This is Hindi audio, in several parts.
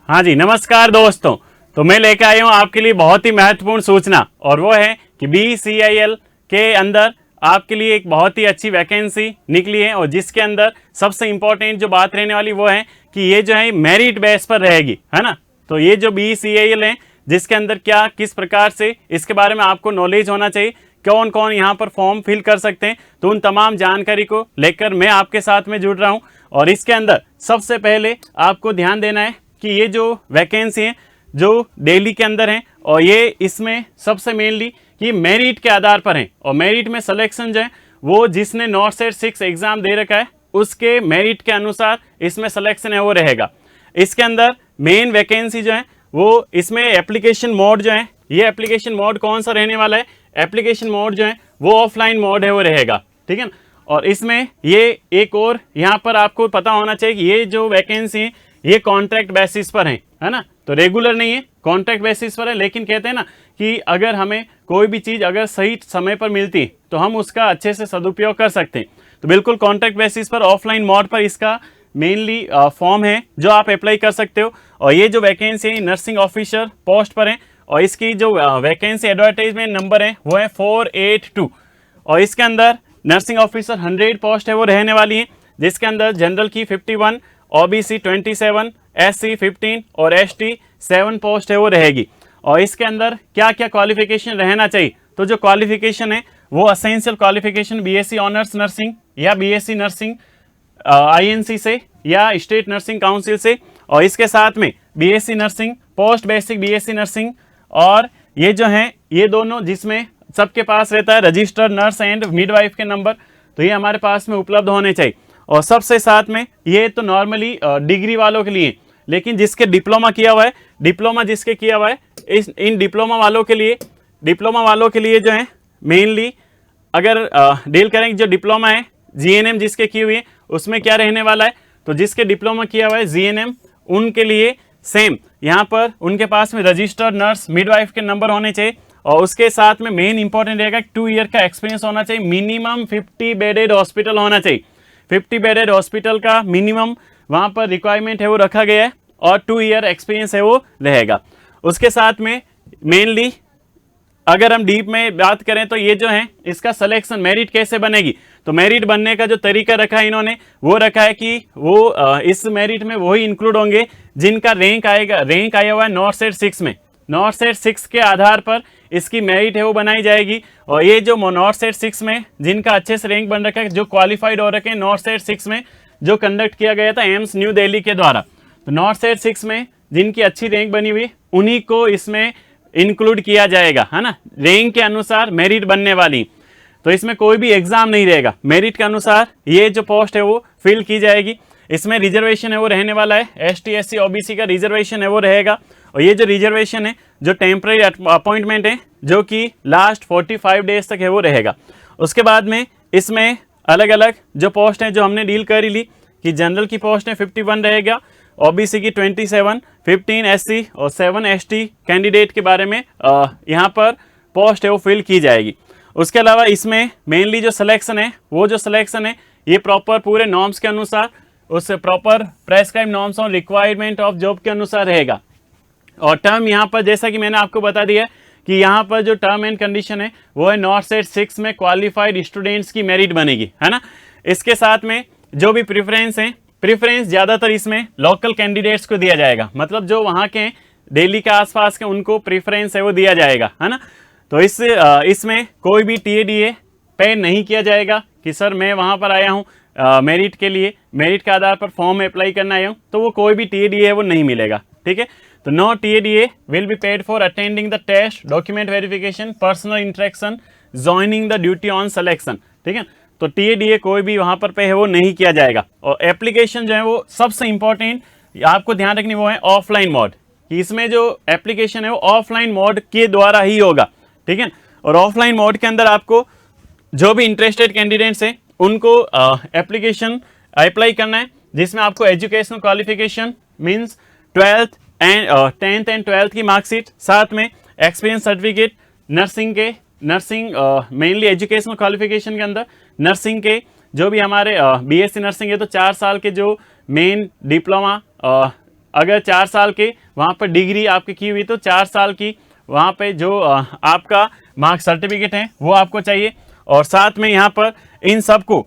हाँ जी, नमस्कार दोस्तों। तो मैं लेकर आया हूँ आपके लिए बहुत ही महत्वपूर्ण सूचना, और वो है कि BCIL के अंदर आपके लिए एक बहुत ही अच्छी वैकेंसी निकली है, और जिसके अंदर सबसे इम्पोर्टेंट जो बात रहने वाली वो है कि ये जो है मेरिट बेस पर रहेगी, है ना। तो ये जो BCIL है, जिसके अंदर क्या किस प्रकार से, इसके बारे में आपको नॉलेज होना चाहिए, कौन कौन यहाँ पर फॉर्म फिल कर सकते हैं। तो उन तमाम जानकारी को लेकर मैं आपके साथ में जुड़ रहा हूँ। और इसके अंदर सबसे पहले आपको ध्यान देना है कि ये जो वैकेंसी है जो दिल्ली के अंदर है, और ये इसमें सबसे मेनली कि मेरिट के आधार पर है, और मेरिट में सिलेक्शन जो है वो जिसने नॉर्थ सेट 6 एग्जाम दे रखा है उसके मेरिट के अनुसार इसमें सिलेक्शन है वो रहेगा। इसके अंदर मेन वैकेंसी जो है वो इसमें एप्लीकेशन मोड जो है, ये एप्लीकेशन मोड कौन सा रहने वाला है, एप्लीकेशन मोड जो है वो ऑफलाइन मोड है वो रहेगा, ठीक है ना। और इसमें ये एक और यहाँ पर आपको पता होना चाहिए कि ये जो वैकेंसी है ये कॉन्ट्रैक्ट बेसिस पर है ना। तो रेगुलर नहीं है, कॉन्ट्रैक्ट बेसिस पर है, लेकिन कहते हैं ना कि अगर हमें कोई भी चीज़ अगर सही समय पर मिलती है तो हम उसका अच्छे से सदुपयोग कर सकते हैं। तो बिल्कुल कॉन्ट्रैक्ट बेसिस पर ऑफलाइन मोड पर इसका मेनली फॉर्म है जो आप अप्लाई कर सकते हो। और ये जो वैकेंसी है नर्सिंग ऑफिसर पोस्ट पर है, और इसकी जो वैकेंसी एडवर्टाइजमेंट नंबर है वो है 482। और इसके अंदर नर्सिंग ऑफिसर 100 पोस्ट है वो रहने वाली है, जिसके अंदर जनरल की 51, OBC 27, SC 15 और ST 7 पोस्ट है वो रहेगी। और इसके अंदर क्या क्या क्वालिफिकेशन रहना चाहिए, तो जो क्वालिफिकेशन है वो essential qualification BSc honours nursing या BSc नर्सिंग INC से या स्टेट नर्सिंग काउंसिल से, और इसके साथ में BSc nursing, post basic BSc nursing, और ये जो हैं ये दोनों जिसमें सबके पास रहता है रजिस्टर्ड नर्स एंड मिडवाइफ के नंबर, तो ये हमारे पास में उपलब्ध होने चाहिए। और सबसे साथ में ये तो नॉर्मली डिग्री वालों के लिए, लेकिन जिसके डिप्लोमा किया हुआ है, डिप्लोमा जिसके किया हुआ है इन डिप्लोमा वालों के लिए जो है मेनली अगर डील करेंगे जो डिप्लोमा है GNM जिसके की हुई है उसमें क्या रहने वाला है, तो जिसके डिप्लोमा किया हुआ है GNM उनके लिए सेम यहाँ पर उनके पास में रजिस्टर्ड नर्स मिडवाइफ के नंबर होने चाहिए, और उसके साथ में मेन इंपॉर्टेंट रहेगा 2 ईयर का एक्सपीरियंस होना चाहिए, मिनिमम 50 बेडेड हॉस्पिटल होना चाहिए। 50 बेडेड हॉस्पिटल का मिनिमम वहाँ पर रिक्वायरमेंट है वो रखा गया है, और 2 ईयर एक्सपीरियंस है वो रहेगा। उसके साथ में मेनली अगर हम डीप में बात करें तो ये जो है इसका सिलेक्शन मेरिट कैसे बनेगी, तो मेरिट बनने का जो तरीका रखा है इन्होंने वो रखा है कि वो इस मेरिट में वही इंक्लूड होंगे जिनका रैंक आया हुआ है नॉर्थ सेट 6 में। नॉर्थ सेट 6 के आधार पर इसकी मेरिट है वो बनाई जाएगी। और ये जो नॉर्थ सेट 6 में जिनका अच्छे से रैंक बन रखा है, जो क्वालिफाइड हो रखे हैं नॉर्थ सेट 6 में जो कंडक्ट किया गया था एम्स न्यू दिल्ली के द्वारा, तो नॉर्थ सेट 6 में जिनकी अच्छी रैंक बनी हुई उन्हीं को इसमें इंक्लूड किया जाएगा, है ना। रैंक के अनुसार मेरिट बनने वाली, तो इसमें कोई भी एग्जाम नहीं रहेगा, मेरिट के अनुसार ये जो पोस्ट है वो फिल की जाएगी। इसमें रिजर्वेशन है वो रहने वाला है, ST SC OBC का रिजर्वेशन है वो रहेगा। और ये जो रिजर्वेशन है जो टेम्पररी अपॉइंटमेंट है जो कि लास्ट 45 डेज तक है वो रहेगा। उसके बाद में इसमें अलग अलग जो पोस्ट हैं जो हमने डील कर ली कि जनरल की पोस्ट है 51 रहेगा, OBC की 27, 15 SC और 7 ST कैंडिडेट के बारे में यहाँ पर पोस्ट है वो फिल की जाएगी। उसके अलावा इसमें मेनली जो सिलेक्शन है वो जो सिलेक्शन है ये प्रॉपर पूरे नॉर्म्स के अनुसार, उस प्रॉपर प्रेस्क्राइब नॉर्म्स और रिक्वायरमेंट ऑफ जॉब के अनुसार रहेगा। और टर्म यहाँ पर जैसा कि मैंने आपको बता दिया कि यहाँ पर जो टर्म एंड कंडीशन है वो है नॉर्थ सेट 6 में क्वालिफाइड स्टूडेंट्स की मेरिट बनेगी, है ना। इसके साथ में जो भी प्रेफरेंस है, प्रेफरेंस ज़्यादातर इसमें लोकल कैंडिडेट्स को दिया जाएगा, मतलब जो वहाँ के दिल्ली के आसपास के उनको प्रेफरेंस है वो दिया जाएगा, है ना। तो इसमें कोई भी TADA पे नहीं किया जाएगा कि सर मैं वहाँ पर आया हूँ मेरिट के लिए, मेरिट के आधार पर फॉर्म अप्लाई करना आया हूँ, तो वो कोई भी TADA है वो नहीं मिलेगा, ठीक है। तो no TADA will be paid for attending the test, document verification, personal interaction, joining the duty on selection, ठीक है। तो TADA कोई भी वहाँ पर पे है वो नहीं किया जाएगा। और एप्लीकेशन जो है वो सबसे इंपॉर्टेंट आपको ध्यान रखनी वो है ऑफलाइन मोड, कि इसमें जो एप्लीकेशन है वो ऑफलाइन मोड के द्वारा ही होगा, ठीक है। और ऑफलाइन मोड के अंदर आपको जो भी इंटरेस्टेड कैंडिडेट्स हैं उनको एप्लीकेशन अप्लाई करना है, जिसमें आपको educational qualification means 10th and 12th की मार्कशीट, साथ में experience certificate, nursing mainly educational qualification के अंदर नर्सिंग के जो भी हमारे BSc नर्सिंग है तो 4 साल के जो मेन डिप्लोमा अगर 4 साल के वहाँ पर डिग्री आपकी की हुई तो 4 साल की वहाँ पे जो आपका मार्क सर्टिफिकेट है वो आपको चाहिए। और साथ में यहाँ पर इन सबको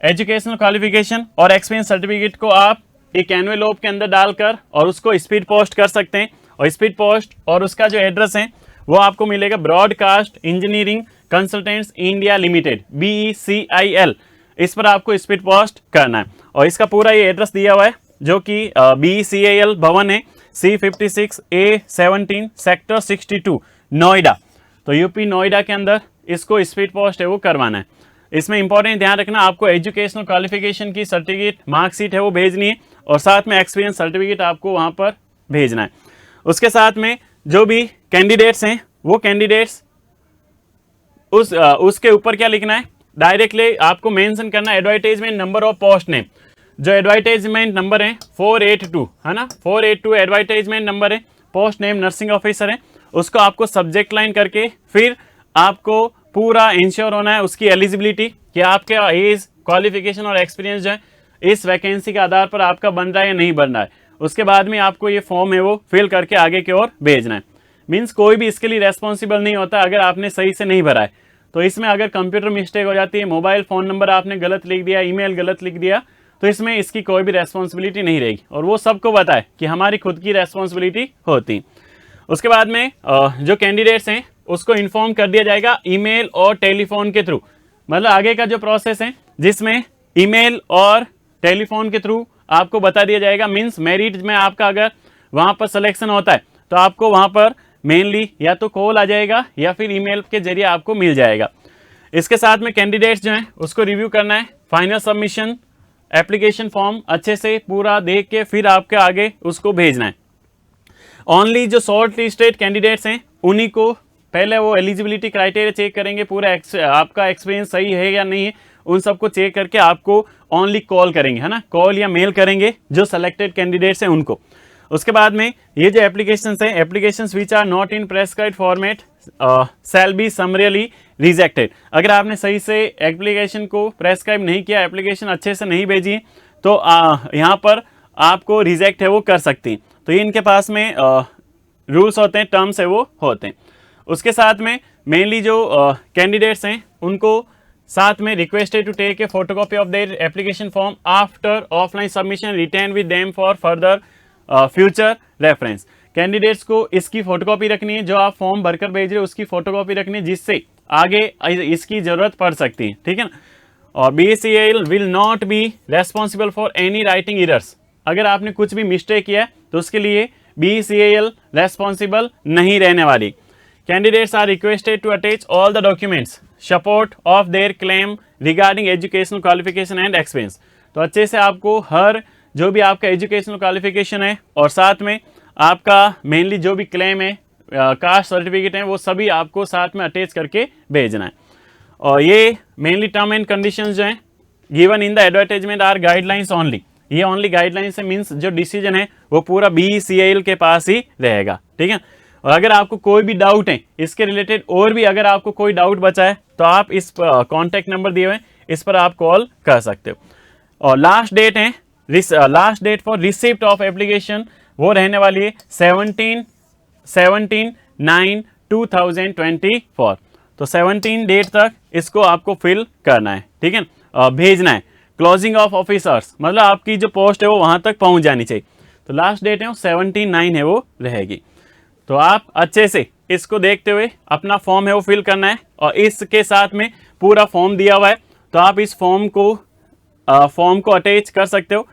एजुकेशनल क्वालिफिकेशन और एक्सपीरियंस सर्टिफिकेट को आप एक एनवेलोप के अंदर डालकर और उसको स्पीड पोस्ट कर सकते हैं। और स्पीड पोस्ट और उसका जो एड्रेस है वो आपको मिलेगा broadcast engineering consultants India limited BECIL, इस पर आपको स्पीड पोस्ट करना है। और इसका पूरा ये एड्रेस दिया हुआ है जो कि BECIL भवन है C56A17 सेक्टर 62 नोएडा। तो यूपी नोएडा के अंदर इसको स्पीड पोस्ट है वो करवाना है। इसमें इंपॉर्टेंट ध्यान रखना, आपको एजुकेशनल क्वालिफिकेशन की सर्टिफिकेट मार्कशीट है वो भेजनी है और साथ में एक्सपीरियंस सर्टिफिकेट आपको वहाँ पर भेजना है। उसके साथ में जो भी कैंडिडेट्स हैं वो कैंडिडेट्स उसके ऊपर क्या लिखना है, डायरेक्टली आपको मेंशन करना advertisement number of post name. जो एडवर्टाइजमेंट नंबर है 482 है ना, 482 एडवर्टाइजमेंट नंबर है, पोस्ट नेम नर्सिंग ऑफिसर है, उसको आपको सब्जेक्ट लाइन करके फिर आपको पूरा इंश्योर होना है उसकी एलिजिबिलिटी कि आपके एज क्वालिफिकेशन और एक्सपीरियंस जो है इस वैकेंसी के आधार पर आपका बन रहा है या नहीं बन रहा है। उसके बाद में आपको ये फॉर्म है वो फिल करके आगे की ओर भेजना है। मीन्स कोई भी इसके लिए रेस्पॉन्सिबल नहीं होता अगर आपने सही से नहीं भरा है। तो इसमें अगर कंप्यूटर मिस्टेक हो जाती है, मोबाइल फ़ोन नंबर आपने गलत लिख दिया, ईमेल गलत लिख दिया, तो इसमें इसकी कोई भी रेस्पॉन्सिबिलिटी नहीं रहेगी और वो सबको पता है कि हमारी खुद की रेस्पॉन्सिबिलिटी होती। उसके बाद में जो कैंडिडेट्स हैं उसको इन्फॉर्म कर दिया जाएगा ईमेल और टेलीफोन के थ्रू। मतलब आगे का जो प्रोसेस है जिसमें ईमेल और टेलीफोन के थ्रू आपको बता दिया जाएगा। मीन्स मेरिट में आपका अगर वहाँ पर सिलेक्शन होता है तो आपको वहाँ पर मेनली या तो कॉल आ जाएगा या फिर ईमेल के जरिए आपको मिल जाएगा। इसके साथ में कैंडिडेट्स जो हैं उसको रिव्यू करना है, फाइनल सबमिशन एप्लीकेशन फॉर्म अच्छे से पूरा देख के फिर आपके आगे उसको भेजना है। ओनली जो शॉर्ट लिस्टेड कैंडिडेट्स हैं उन्हीं को पहले वो एलिजिबिलिटी क्राइटेरिया चेक करेंगे, पूरा आपका एक्सपीरियंस सही है या नहीं है, उन सबको चेक करके आपको ओनली कॉल करेंगे, है ना, कॉल या मेल करेंगे जो सेलेक्टेड कैंडिडेट्स हैं उनको। उसके बाद में ये जो एप्लीकेशंस हैं, applications which are not in prescribed format shall be summarily rejected. अगर आपने सही से एप्लीकेशन को प्रेस्क्राइब नहीं किया, एप्लीकेशन अच्छे से नहीं भेजी तो यहाँ पर आपको रिजेक्ट है वो कर सकती हैं। तो ये इनके पास में रूल्स होते हैं, टर्म्स है वो होते हैं। उसके साथ में मेनली जो कैंडिडेट्स हैं उनको साथ में requested to take a photocopy of their application form after offline submission return with them for further future reference. Candidates को इसकी फोटोकॉपी रखनी है, जो आप फॉर्म भरकर भेज रहे हो उसकी फोटोकॉपी रखनी है जिससे आगे इसकी जरूरत पड़ सकती है, ठीक है ना। और BECIL will not be responsible for any writing errors. अगर आपने कुछ भी मिस्टेक किया तो उसके लिए BECIL रेस्पॉन्सिबल नहीं रहने वाली। Candidates are requested to attach all the documents support of their claim regarding educational qualification and experience। तो अच्छे से आपको हर जो भी आपका एजुकेशनल क्वालिफिकेशन है और साथ में आपका मेनली जो भी क्लेम है, कास्ट सर्टिफिकेट है, वो सभी आपको साथ में अटैच करके भेजना है। और ये मेनली टर्म एंड कंडीशंस जो हैं given in the advertisement are guidelines only. ये ओनली गाइडलाइंस है, मीन्स जो डिसीजन है वो पूरा BECIL के पास ही रहेगा, ठीक है। और अगर आपको कोई भी डाउट है इसके रिलेटेड और भी अगर आपको कोई डाउट बचा है तो आप इस कॉन्टैक्ट नंबर दिए हुए हैं, इस पर आप कॉल कर सकते हो। और लास्ट डेट है, last date for receipt of application वो रहने वाली है 17/9/2024। तो 17 डेट तक इसको आपको फिल करना है, ठीक है, भेजना है। क्लोजिंग ऑफ ऑफिसर्स मतलब आपकी जो पोस्ट है वो वहाँ तक पहुँच जानी चाहिए। तो लास्ट डेट है वो 17/9 है वो रहेगी। तो आप अच्छे से इसको देखते हुए अपना फॉर्म है वो फिल करना है। और इसके साथ में पूरा फॉर्म दिया हुआ है तो आप इस फॉर्म को अटैच कर सकते हो।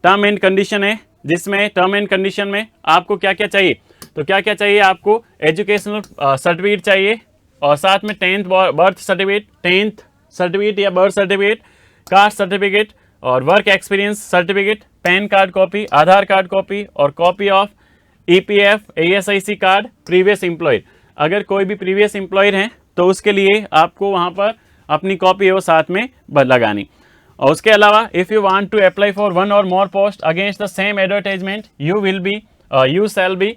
टर्म एंड कंडीशन है जिसमें टर्म एंड कंडीशन में आपको क्या क्या चाहिए, तो क्या क्या चाहिए आपको एजुकेशनल सर्टिफिकेट चाहिए और साथ में 10th बर्थ सर्टिफिकेट या बर्थ सर्टिफिकेट, कास्ट सर्टिफिकेट और work experience certificate, pan card copy, Aadhaar card copy और copy of EPF ASIC card previous employer. अगर कोई भी प्रीवियस एम्प्लॉयर हैं तो उसके लिए आपको वहाँ पर अपनी कॉपी है वो साथ में लगानी। और उसके अलावा if you want to apply for one or more post against the same advertisement you shall be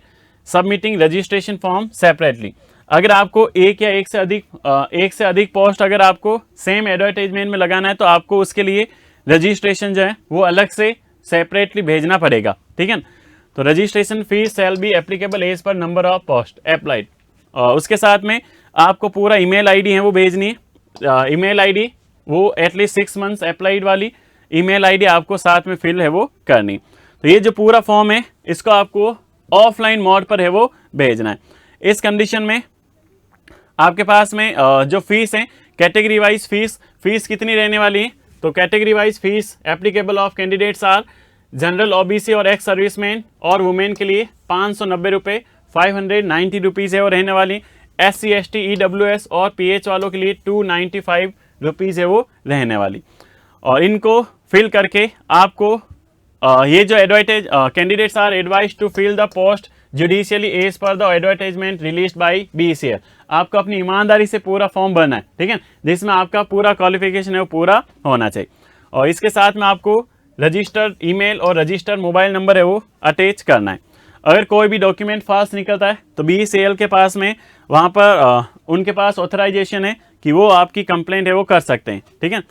submitting registration form separately. अगर आपको एक से अधिक पोस्ट अगर आपको सेम एडवर्टाइजमेंट में लगाना है तो आपको उसके लिए रजिस्ट्रेशन जो है वो अलग से सेपरेटली भेजना पड़ेगा, ठीक है। तो registration fees shall be applicable as per number of post applied. उसके साथ में आपको पूरा ईमेल आईडी है वो भेजनी है। ईमेल आईडी वो एटलीस्ट 6 मंथ्स अप्लाइड वाली ईमेल आईडी आपको साथ में फिल है वो करनी। तो ये जो पूरा फॉर्म है इसको आपको ऑफलाइन मोड पर है वो भेजना है। इस कंडीशन में आपके पास में जो फीस है कैटेगरी वाइज फीस कितनी रहने वाली है, तो category wise fees applicable of candidates are general OBC और एक्स सर्विसमैन और वुमेन के लिए 590 रुपये 590 रुपीज़ है वो रहने वाली। SC ST EWS और PH वालों के लिए 295 रुपीज़ है वो रहने वाली। और इनको फिल करके आपको ये जो advertise candidates are advise to fill the post judicially as per the advertisement released by BCL। आपको अपनी ईमानदारी से पूरा फॉर्म भरना है, ठीक है, जिसमें आपका पूरा क्वालिफिकेशन है वो पूरा होना चाहिए। और इसके साथ में आपको रजिस्टर्ड ईमेल और रजिस्टर्ड मोबाइल नंबर है वो अटैच करना है। अगर कोई भी डॉक्यूमेंट फॉल्स निकलता है तो BCL के पास में वहाँ पर उनके पास ऑथराइजेशन है कि वो आपकी कंप्लेंट है वो कर सकते हैं, ठीक है।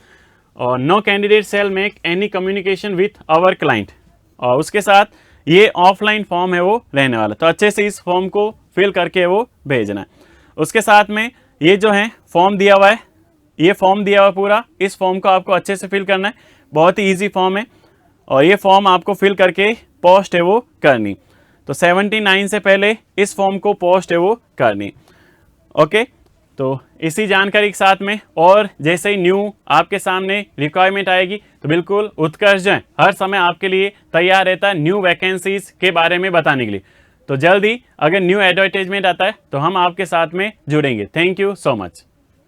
और no candidate shall make any communication with our client. और उसके साथ ये ऑफलाइन फॉर्म है वो रहने वाला, तो अच्छे से इस फॉर्म को फिल करके वो भेजना है। उसके साथ में ये जो है फॉर्म दिया हुआ है, ये फॉर्म दिया हुआ पूरा, इस फॉर्म को आपको अच्छे से फिल करना है। बहुत ही ईजी फॉर्म है और ये फॉर्म आपको फिल करके पोस्ट है वो करनी। तो 79 से पहले इस फॉर्म को पोस्ट है वो करनी। ओके, तो इसी जानकारी के साथ में और जैसे ही न्यू आपके सामने रिक्वायरमेंट आएगी तो बिल्कुल उत्कर्ष जो है हर समय आपके लिए तैयार रहता है न्यू वैकेंसीज के बारे में बताने के लिए। तो जल्दी अगर न्यू एडवर्टाइजमेंट आता है तो हम आपके साथ में जुड़ेंगे। Thank you so much.